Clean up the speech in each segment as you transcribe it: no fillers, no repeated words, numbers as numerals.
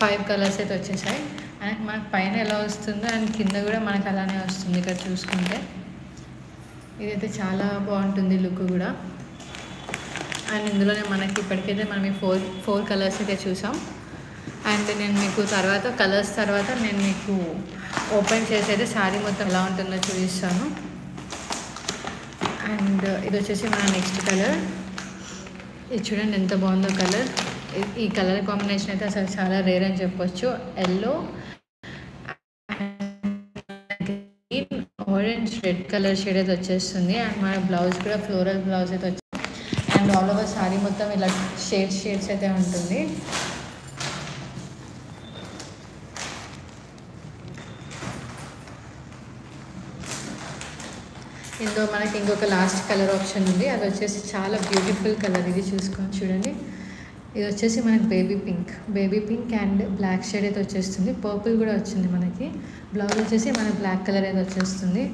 5 colours అయితే వచ్చేసాయి. And మనకు పైన ఎలా వస్తుందో అండ్ కింద కూడా మనకు అలానే వస్తుంది ఇక్కడ చూసుకుంటే. ఇదైతే చాలా బాగుంటుంది లుక్ కూడా. అండ్ ఇందులోనే మనకి ఇప్పటికైతే మనం ఈ ఫోర్ కలర్స్ అయితే చూసాం. అండ్ నేను మీకు కలర్స్ తర్వాత నేను మీకు ఓపెన్ చేసి అయితే శారీ మొత్తం ఎలా ఉంటుందో చూపిస్తాను. అండ్ ఇది వచ్చేసి మన నెక్స్ట్ కలర్. ఇది చూడండి ఎంత బాగుందో కలర్. ఈ కలర్ కాంబినేషన్ అయితే అసలు చాలా రేర్ అని చెప్పొచ్చు. Yellow, green, orange, red colour shade అయితే వచ్చేస్తుంది. అండ్ మన బ్లౌజ్ కూడా ఫ్లోరల్ బ్లౌజ్ అయితే వచ్చింది. అండ్ ఆల్ ఓవర్ శారీ మొత్తం ఇలా షేడ్స్ అయితే ఉంటుంది. ఇందులో మనకి ఇంకొక లాస్ట్ కలర్ ఆప్షన్ ఉంది. అది వచ్చేసి చాలా బ్యూటిఫుల్ కలర్. ఇది చూసుకొని చూడండి. ఇది వచ్చేసి మనకి baby pink and black shade అయితే వచ్చేస్తుంది. పర్పుల్ కూడా వచ్చింది మనకి. బ్లౌజ్ వచ్చేసి మన బ్లాక్ కలర్ అయితే వచ్చేస్తుంది.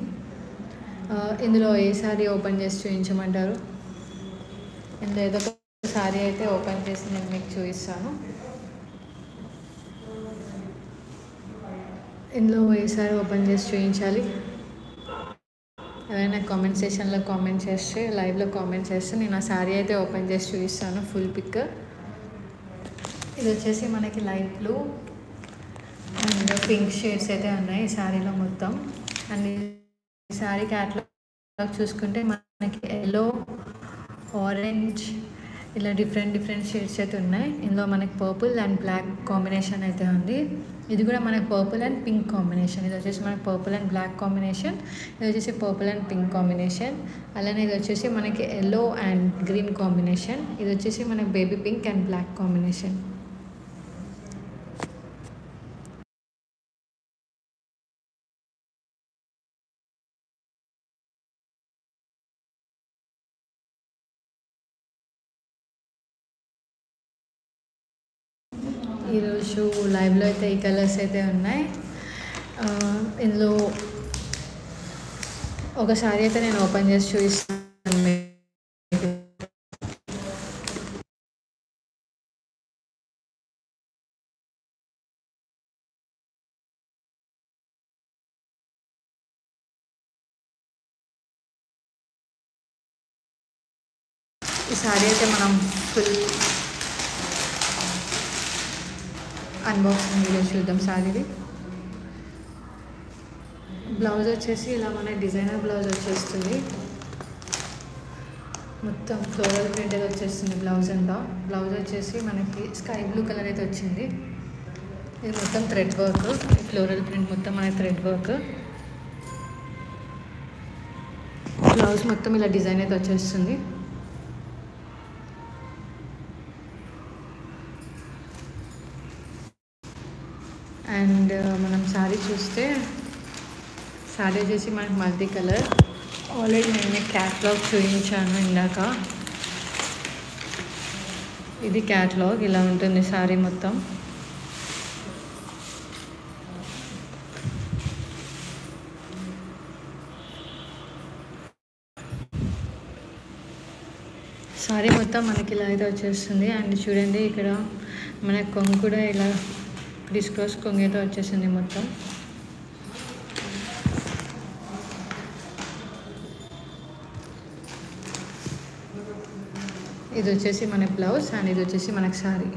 ఇందులో ఏ శారీ ఓపెన్ చేసి చూపించమంటారు? ఇందులో ఏదో ఒక శారీ అయితే ఓపెన్ చేసి నేను మీకు చూపిస్తాను. ఇందులో ఏ శారీ ఓపెన్ చేసి చూపించాలి? ఎవరైనా కామెంట్ సెక్షన్లో కామెంట్ చేస్తే, లైవ్లో కామెంట్ చేస్తే నేను ఆ శారీ అయితే ఓపెన్ చేసి చూపిస్తాను ఫుల్ పిక్. ఇది వచ్చేసి మనకి light blue and pink shades అయితే ఉన్నాయి ఈ శారీలో మొత్తం. అండ్ ఈ శారీ క్యాటలాగ్ చూసుకుంటే మనకి ఎల్లో, ఆరెంజ్ ఇలా డిఫరెంట్ షేడ్స్ అయితే ఉన్నాయి. ఇందులో మనకి పర్పుల్ అండ్ బ్లాక్ కాంబినేషన్ అయితే ఉంది. ఇది కూడా మనకి పర్పుల్ అండ్ పింక్ కాంబినేషన్. ఇది వచ్చేసి మనకి పర్పుల్ అండ్ బ్లాక్ కాంబినేషన్. ఇది వచ్చేసి పర్పుల్ అండ్ పింక్ కాంబినేషన్. అలానే ఇది వచ్చేసి మనకి ఎల్లో అండ్ గ్రీన్ కాంబినేషన్. ఇది వచ్చేసి మనకి baby pink and black combination. ఈరోజు లైవ్లో అయితే ఈ కలర్స్ అయితే ఉన్నాయి. ఇందులో ఒక శారీ అయితే నేను ఓపెన్ చేసి చూపిస్తాను. ఈ శారీ అయితే మనం ఫుల్ అన్బాక్సింగ్ వీడియో చూద్దాం శారీది. బ్లౌజ్ వచ్చేసి ఇలా మన డిజైనర్ బ్లౌజ్ వచ్చేస్తుంది. మొత్తం ఫ్లోరల్ ప్రింట్ అయితే వచ్చేస్తుంది బ్లౌజ్ అంతా. బ్లౌజ్ వచ్చేసి మనకి స్కై బ్లూ కలర్ అయితే వచ్చింది. ఇది మొత్తం థ్రెడ్ వర్క్. ఫ్లోరల్ ప్రింట్ మొత్తం మన థ్రెడ్ వర్క్. బ్లౌజ్ మొత్తం ఇలా డిజైన్ అయితే వచ్చేస్తుంది. అండ్ మనం శారీ చూస్తే శారీ వచ్చేసి మనకి మల్టీ కలర్. ఆల్రెడీ నేను క్యాట్లాగ్ చూపించాను ఇందాక. ఇది క్యాట్లాగ్. ఇలా ఉంటుంది శారీ మొత్తం. శారీ మొత్తం మనకి ఇలా అయితే వచ్చేస్తుంది. అండ్ చూడండి ఇక్కడ మన కొంగు కూడా ఇలా క్రిస్ క్రాస్ కొంగు అయితే వచ్చేసింది మొత్తం. ఇది వచ్చేసి మన బ్లౌజ్ అండ్ ఇది వచ్చేసి మనకి శారీ.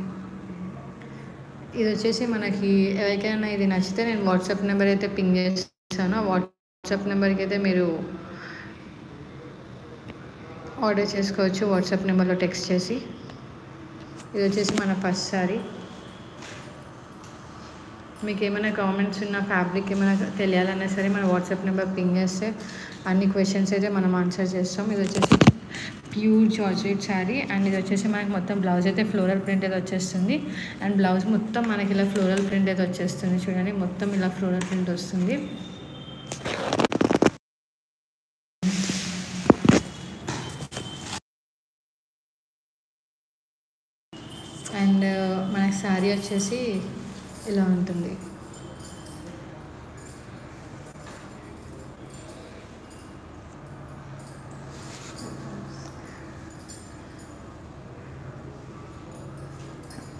ఇది వచ్చేసి మనకి ఎవరికైనా ఇది నచ్చితే నేను వాట్సాప్ నెంబర్ అయితే పింగ్ చేస్తాను. వాట్సాప్ నెంబర్కి అయితే మీరు ఆర్డర్ చేసుకోవచ్చు వాట్సాప్ నెంబర్లో టెక్స్ట్ చేసి. ఇది వచ్చేసి మన ఫస్ట్ శారీ. మీకు ఏమైనా కామెంట్స్ ఉన్న ఫ్యాబ్రిక్ ఏమైనా తెలియాలన్నా సరే మన వాట్సాప్ నెంబర్ పింగ్ చేస్తే అన్ని క్వశ్చన్స్ అయితే మనం ఆన్సర్ చేస్తాం. ఇది వచ్చేసి ప్యూర్ జార్జెట్ శారీ. అండ్ ఇది వచ్చేసి మనకి మొత్తం బ్లౌజ్ అయితే ఫ్లోరల్ ప్రింట్ అయితే వచ్చేస్తుంది. అండ్ బ్లౌజ్ మొత్తం మనకి ఇలా ఫ్లోరల్ ప్రింట్ అయితే వచ్చేస్తుంది. చూడండి మొత్తం ఇలా ఫ్లోరల్ ప్రింట్ వస్తుంది. అండ్ మనకి శారీ వచ్చేసి ఇలా ఉంటుంది.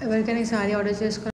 ఎవరికైనా ఈ శారీ ఆర్డర్ చేసుకోవాలి